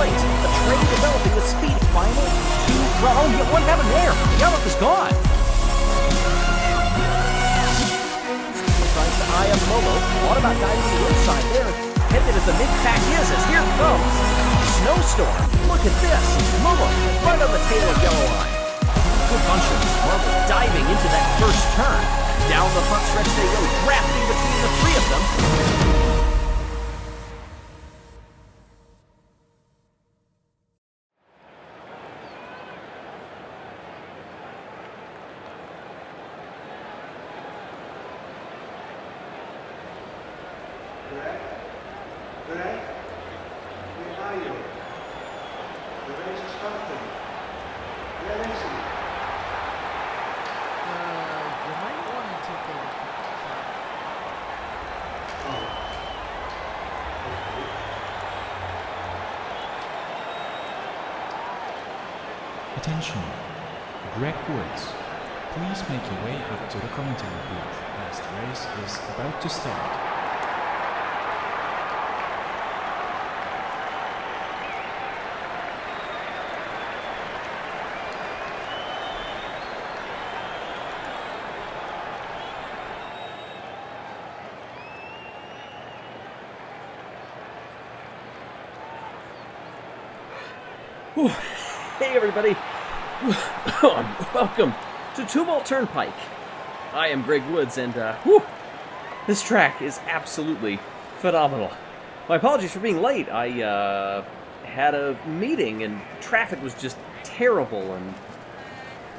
place. A train developing with speed. Final two. Oh, what happened there? Schallock is gone. Tries to eye up Momo. Thought about diving to the inside there. Headed as the mid-pack is, as here comes Snowstorm. Look at this. Momo right on the tail of Yellow Eye. Good bunch of marbles diving into that first turn. Down the front stretch they go, drafting between the three of them. Greg, where are you? The race is starting. Where is he? You might want to take a look. Oh. Okay. Attention, Greg Woods. Please make your way up to the commentary booth as the race is about to start. Hey everybody, welcome to Tumult Turnpike. I am Greg Woods and this track is absolutely phenomenal. My apologies for being late. I had a meeting and traffic was just terrible and...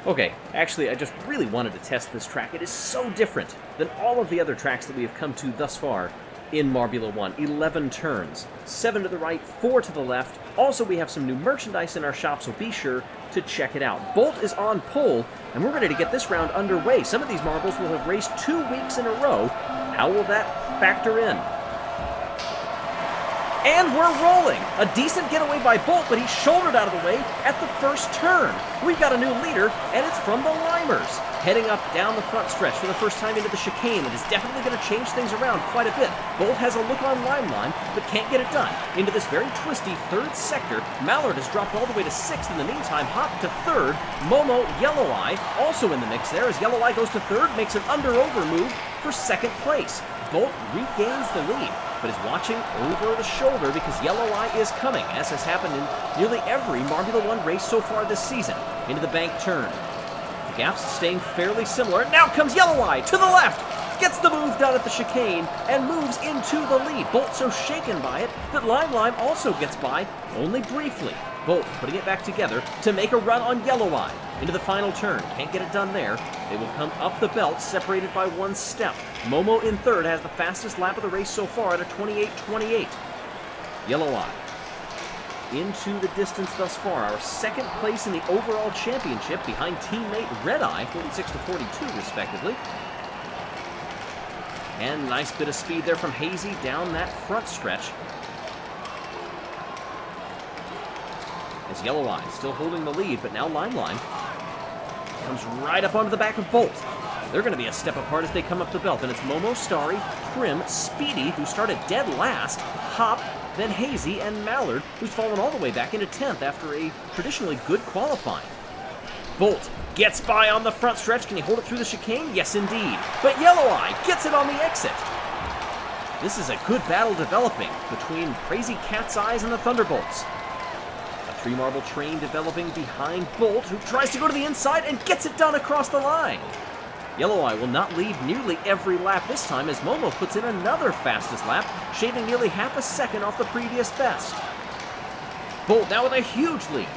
Okay, actually I just really wanted to test this track. It is so different than all of the other tracks that we have come to thus far in Marbula One. 11 turns, 7 to the right, 4 to the left. Also, we have some new merchandise in our shop, so be sure to check it out. Bolt is on pole, and we're ready to get this round underway. Some of these marbles will have raced 2 weeks in a row. How will that factor in? And we're rolling! A decent getaway by Bolt, but he's shouldered out of the way at the first turn. We've got a new leader, and it's from the Limers. Heading up down the front stretch for the first time into the chicane. It is definitely going to change things around quite a bit. Bolt has a look on line, but can't get it done. Into this very twisty third sector, Mallard has dropped all the way to 6th in the meantime, hopped to 3rd. Momo, Yellow Eye, also in the mix there, as Yellow Eye goes to 3rd, makes an under-over move for 2nd place. Bolt regains the lead, but is watching over the shoulder because Yellow Eye is coming, as has happened in nearly every Marbula One race so far this season. Into the bank turn. The gaps staying fairly similar. And now comes Yellow Eye to the left. Gets the move down at the chicane and moves into the lead. Bolt so shaken by it that Lime also gets by, only briefly. Bolt putting it back together to make a run on Yellow Eye. Into the final turn. Can't get it done there. They will come up the belt, separated by 1 step. Momo in 3rd has the fastest lap of the race so far at a 28.28. Yellow Eye into the distance thus far. Our 2nd place in the overall championship behind teammate Red Eye, 46 to 42 respectively. And nice bit of speed there from Hazy down that front stretch. As Yellow Eye still holding the lead, but now Lime comes right up onto the back of Bolt. They're going to be a step apart as they come up the belt, and it's Momo, Starry, Prim, Speedy, who started dead last, Hop, then Hazy, and Mallard, who's fallen all the way back into 10th after a traditionally good qualifying. Bolt gets by on the front stretch. Can he hold it through the chicane? Yes, indeed. But Yellow Eye gets it on the exit. This is a good battle developing between Crazy Cat's Eyes and the Thunderbolts. A 3-marble train developing behind Bolt, who tries to go to the inside and gets it done across the line. Yellow Eye will not lead nearly every lap this time as Momo puts in another fastest lap, shaving nearly half a second off the previous best. Bolt now with a huge lead,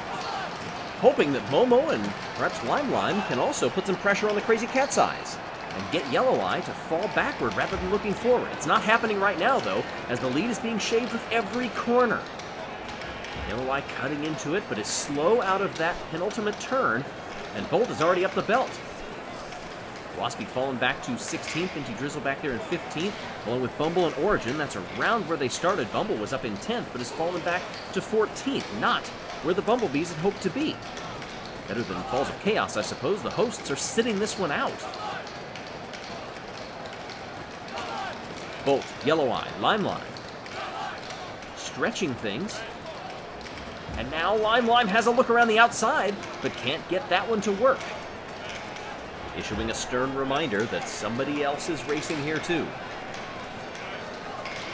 hoping that Momo and perhaps Lime can also put some pressure on the Crazy Cat's Eyes and get Yellow Eye to fall backward rather than looking forward. It's not happening right now, though, as the lead is being shaved with every corner. Yellow Eye cutting into it, but is slow out of that penultimate turn, and Bolt is already up the belt. Waspy falling back to 16th, Inti Drizzle back there in 15th, along with Bumble and Origin. That's around where they started. Bumble was up in 10th, but has fallen back to 14th, not where the Bumblebees had hoped to be. Better than Falls of Chaos, I suppose. The hosts are sitting this one out. Bolt, Yellow Eye, Lime, stretching things. And now Lime has a look around the outside, but can't get that one to work. Issuing a stern reminder that somebody else is racing here too.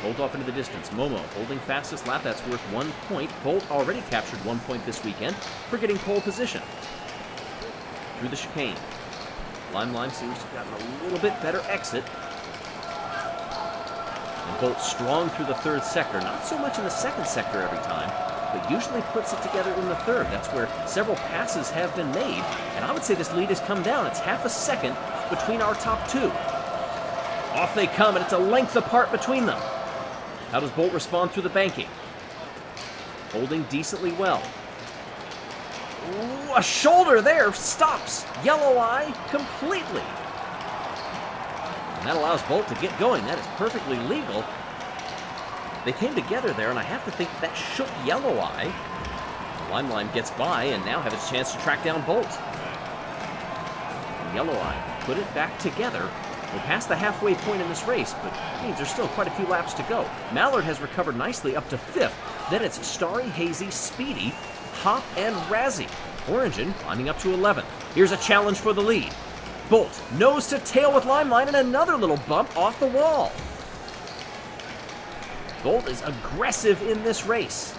Bolt off into the distance. Momo holding fastest lap. That's worth 1 point. Bolt already captured 1 point this weekend for getting pole position. Through the chicane. Lime seems to have gotten a little bit better exit. And Bolt strong through the third sector. Not so much in the second sector every time, but usually puts it together in the third. That's where several passes have been made. And I would say this lead has come down. It's half a second between our top two. Off they come, and it's a length apart between them. How does Bolt respond through the banking? Holding decently well. Ooh, a shoulder there stops Yellow Eye completely. And that allows Bolt to get going. That is perfectly legal. They came together there, and I have to think that shook Yellow Eye. Lime gets by and now have a chance to track down Bolt. And Yellow Eye put it back together. We're past the halfway point in this race, but it means there's still quite a few laps to go. Mallard has recovered nicely up to 5th. Then it's Starry, Hazy, Speedy, Hop, and Razzie. Origin climbing up to 11th. Here's a challenge for the lead. Bolt nose to tail with Limelight and another little bump off the wall. Bolt is aggressive in this race.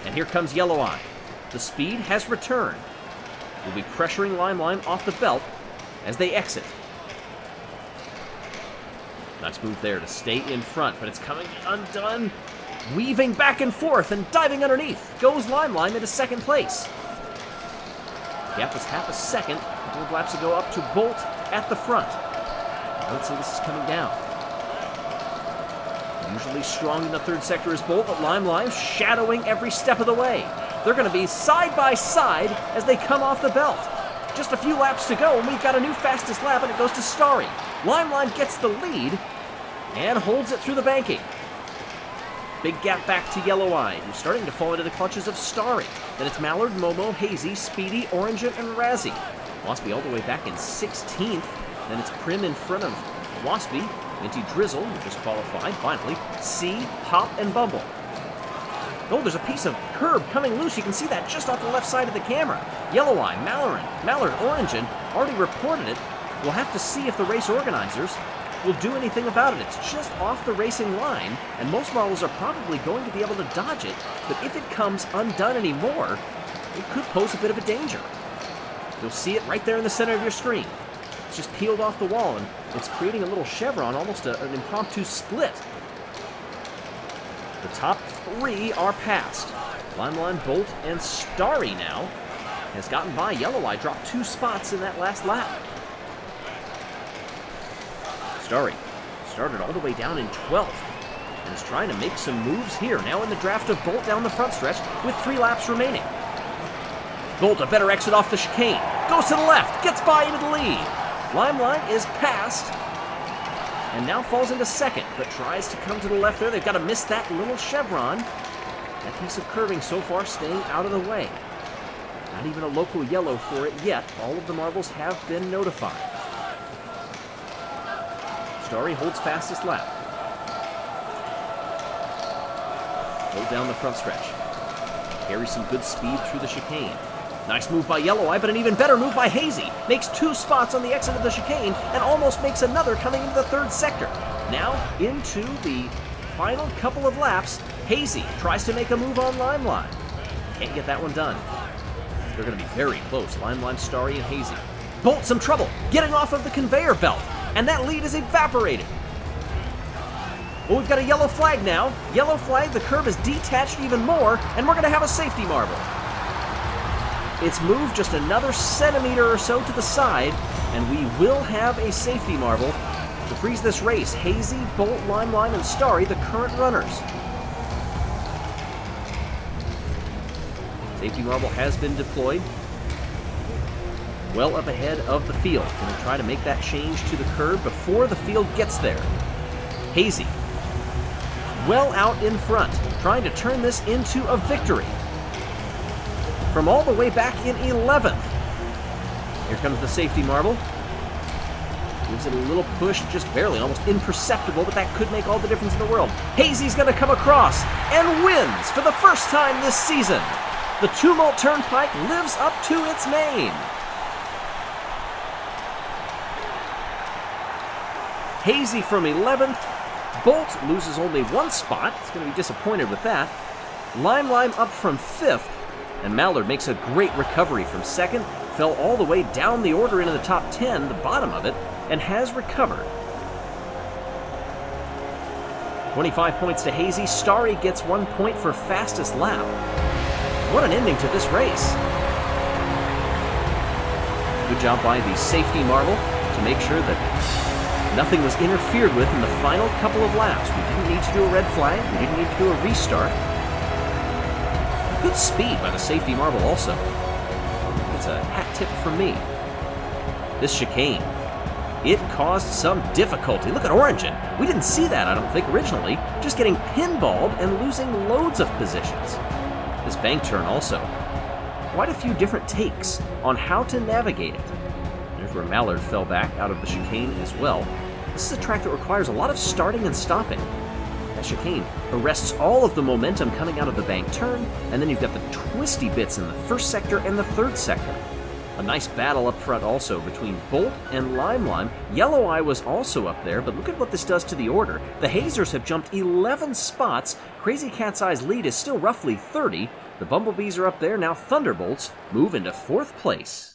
And here comes Yellow Eye. The speed has returned. We'll be pressuring Lime off the belt as they exit. Nice move there to stay in front, but it's coming undone. Weaving back and forth and diving underneath goes Lime into second place. Gap was half a second. A couple of laps ago up to Bolt at the front. I would say this is coming down. Usually strong in the third sector is Bolt, but Lime shadowing every step of the way. They're going to be side by side as they come off the belt. Just a few laps to go, and we've got a new fastest lap, and it goes to Starry. Lime gets the lead and holds it through the banking. Big gap back to Yellow Eye, who's starting to fall into the clutches of Starry. Then it's Mallard, Momo, Hazy, Speedy, Orangin, and Razzie. Waspy all the way back in 16th. Then it's Prim in front of Waspy. Minty Drizzle, who just qualified. Finally, C, Hop, and Bumble. Oh, there's a piece of curb coming loose. You can see that just off the left side of the camera. Yellow Eye, Mallard, Orangin already reported it. We'll have to see if the race organizers will do anything about it. It's just off the racing line, and most models are probably going to be able to dodge it, but if it comes undone anymore, it could pose a bit of a danger. You'll see it right there in the center of your screen. It's just peeled off the wall, and it's creating a little chevron, almost an impromptu split. The top three are passed. Lime, Bolt, and Starry now has gotten by. Yellow Eye dropped 2 spots in that last lap. Starry started all the way down in 12th and is trying to make some moves here. Now in the draft of Bolt down the front stretch with 3 laps remaining. Bolt, a better exit off the chicane. Goes to the left, gets by into the lead. Lime is passed and now falls into second, but tries to come to the left there. They've got to miss that little chevron. That piece of curving so far staying out of the way. Not even a local yellow for it yet. All of the marbles have been notified. Starry holds fastest lap. Hold down the front stretch. Carries some good speed through the chicane. Nice move by Yellow Eye, but an even better move by Hazy. Makes 2 spots on the exit of the chicane and almost makes another coming into the third sector. Now into the final couple of laps. Hazy tries to make a move on Lime. Can't get that one done. They're going to be very close. Lime, Starry, and Hazy. Bolt some trouble getting off of the conveyor belt. And that lead is evaporated. Well, we've got a yellow flag now. Yellow flag, the curb is detached even more, and we're going to have a safety marble. It's moved just another centimeter or so to the side, and we will have a safety marble to freeze this race. Hazy, Bolt, Lime, and Starry, the current runners. Safety marble has been deployed. Well up ahead of the field. Going to try to make that change to the curb before the field gets there. Hazy, well out in front, trying to turn this into a victory. From all the way back in 11th. Here comes the safety marble. Gives it a little push, just barely, almost imperceptible, but that could make all the difference in the world. Hazy's going to come across and wins for the first time this season. The Tumult Turnpike lives up to its name. Hazy from 11th. Bolt loses only 1 spot. He's going to be disappointed with that. Lime up from 5th. And Mallard makes a great recovery from 2nd. Fell all the way down the order into the top 10, the bottom of it, and has recovered. 25 points to Hazy. Starry gets 1 point for fastest lap. What an ending to this race. Good job by the safety marble to make sure that nothing was interfered with in the final couple of laps. We didn't need to do a red flag. We didn't need to do a restart. Good speed by the safety marble also. It's a hat tip from me. This chicane, it caused some difficulty. Look at Origin. We didn't see that, I don't think, originally. Just getting pinballed and losing loads of positions. This bank turn also. Quite a few different takes on how to navigate it. There's where Mallard fell back out of the chicane as well. This is a track that requires a lot of starting and stopping. That chicane arrests all of the momentum coming out of the bank turn, and then you've got the twisty bits in the first sector and the third sector. A nice battle up front also between Bolt and Lime. Yellow Eye was also up there, but look at what this does to the order. The Hazers have jumped 11 spots. Crazy Cat's Eye's lead is still roughly 30. The Bumblebees are up there. Now Thunderbolts move into 4th place.